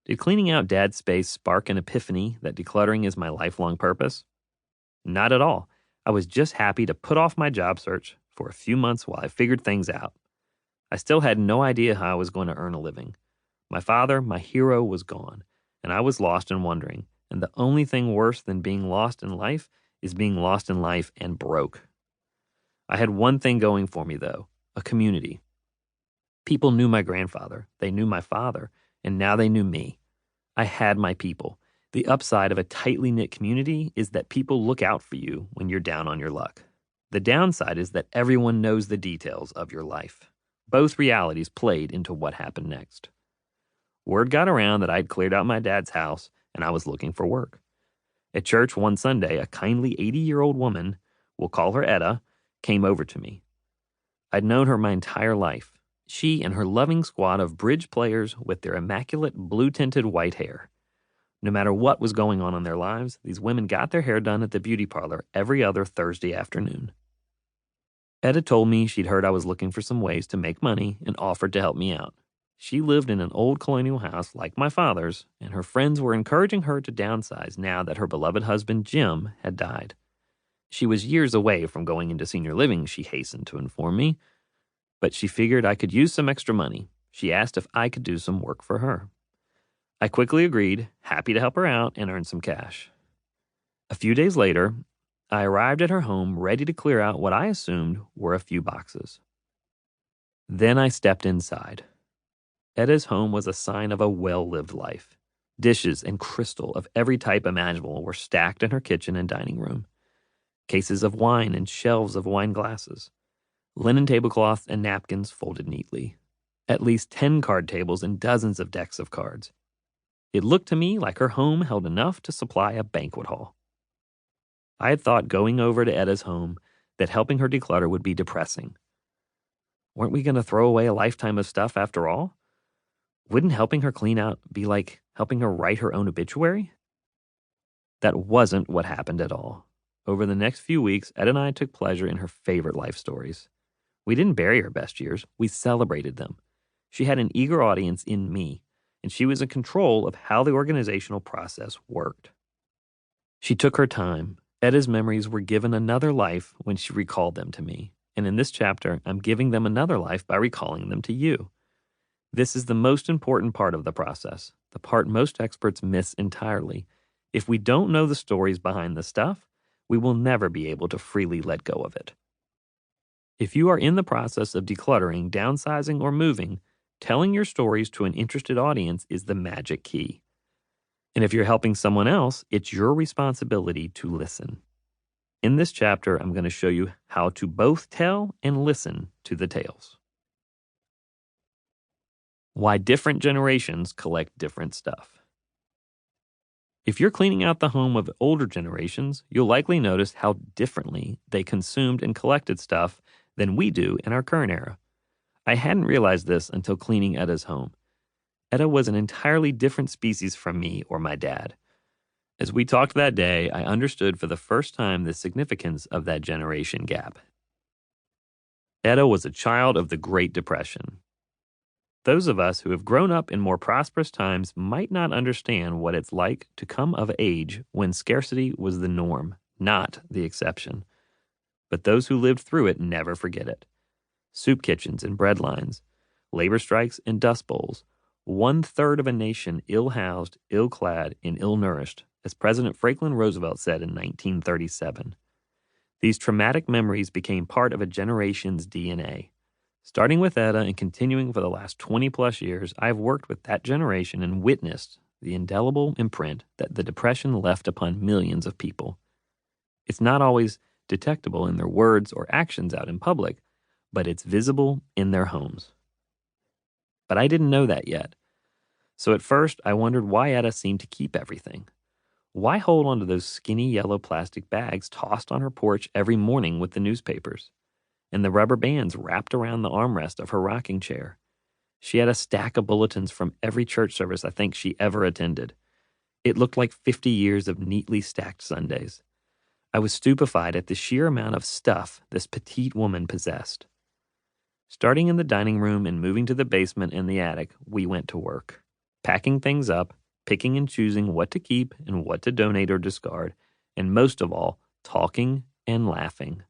Did cleaning out Dad's space spark an epiphany that decluttering is my lifelong purpose? Not at all. I was just happy to put off my job search for a few months while I figured things out. I still had no idea how I was going to earn a living. My father, my hero, was gone, and I was lost and wondering. And the only thing worse than being lost in life is being lost in life and broke. I had one thing going for me, though, a community. People knew my grandfather, they knew my father, and now they knew me. I had my people. The upside of a tightly knit community is that people look out for you when you're down on your luck. The downside is that everyone knows the details of your life. Both realities played into what happened next. Word got around that I'd cleared out my dad's house and I was looking for work. At church one Sunday, a kindly 80-year-old woman, we'll call her Etta, came over to me. I'd known her my entire life. She and her loving squad of bridge players with their immaculate blue-tinted white hair. No matter what was going on in their lives, these women got their hair done at the beauty parlor every other Thursday afternoon. Etta told me she'd heard I was looking for some ways to make money and offered to help me out. She lived in an old colonial house like my father's, and her friends were encouraging her to downsize now that her beloved husband, Jim, had died. She was years away from going into senior living, she hastened to inform me, but she figured I could use some extra money. She asked if I could do some work for her. I quickly agreed, happy to help her out and earn some cash. A few days later, I arrived at her home ready to clear out what I assumed were a few boxes. Then I stepped inside. Etta's home was a sign of a well-lived life. Dishes and crystal of every type imaginable were stacked in her kitchen and dining room. Cases of wine and shelves of wine glasses. Linen tablecloths and napkins folded neatly. At least 10 card tables and dozens of decks of cards. It looked to me like her home held enough to supply a banquet hall. I had thought going over to Etta's home that helping her declutter would be depressing. Weren't we going to throw away a lifetime of stuff after all? Wouldn't helping her clean out be like helping her write her own obituary? That wasn't what happened at all. Over the next few weeks, Etta and I took pleasure in her favorite life stories. We didn't bury her best years, we celebrated them. She had an eager audience in me, and she was in control of how the organizational process worked. She took her time. Etta's memories were given another life when she recalled them to me, and in this chapter, I'm giving them another life by recalling them to you. This is the most important part of the process, the part most experts miss entirely. If we don't know the stories behind the stuff, we will never be able to freely let go of it. If you are in the process of decluttering, downsizing, or moving, telling your stories to an interested audience is the magic key. And if you're helping someone else, it's your responsibility to listen. In this chapter, I'm going to show you how to both tell and listen to the tales. Why different generations collect different stuff. If you're cleaning out the home of older generations, you'll likely notice how differently they consumed and collected stuff than we do in our current era. I hadn't realized this until cleaning Etta's home. Etta was an entirely different species from me or my dad. As we talked that day, I understood for the first time the significance of that generation gap. Etta was a child of the Great Depression. Those of us who have grown up in more prosperous times might not understand what it's like to come of age when scarcity was the norm, not the exception. But those who lived through it never forget it. Soup kitchens and bread lines, labor strikes and dust bowls, 1/3 of a nation ill-housed, ill-clad, and ill-nourished, as President Franklin Roosevelt said in 1937. These traumatic memories became part of a generation's DNA. Starting with Etta and continuing for the last 20-plus years, I have worked with that generation and witnessed the indelible imprint that the Depression left upon millions of people. It's not always detectable in their words or actions out in public, but it's visible in their homes. But I didn't know that yet. So at first, I wondered why Etta seemed to keep everything. Why hold onto those skinny yellow plastic bags tossed on her porch every morning with the newspapers? And the rubber bands wrapped around the armrest of her rocking chair. She had a stack of bulletins from every church service I think she ever attended. It looked like 50 years of neatly stacked Sundays. I was stupefied at the sheer amount of stuff this petite woman possessed. Starting in the dining room and moving to the basement and the attic, we went to work. packing things up, picking and choosing what to keep and what to donate or discard, and most of all, talking and laughing.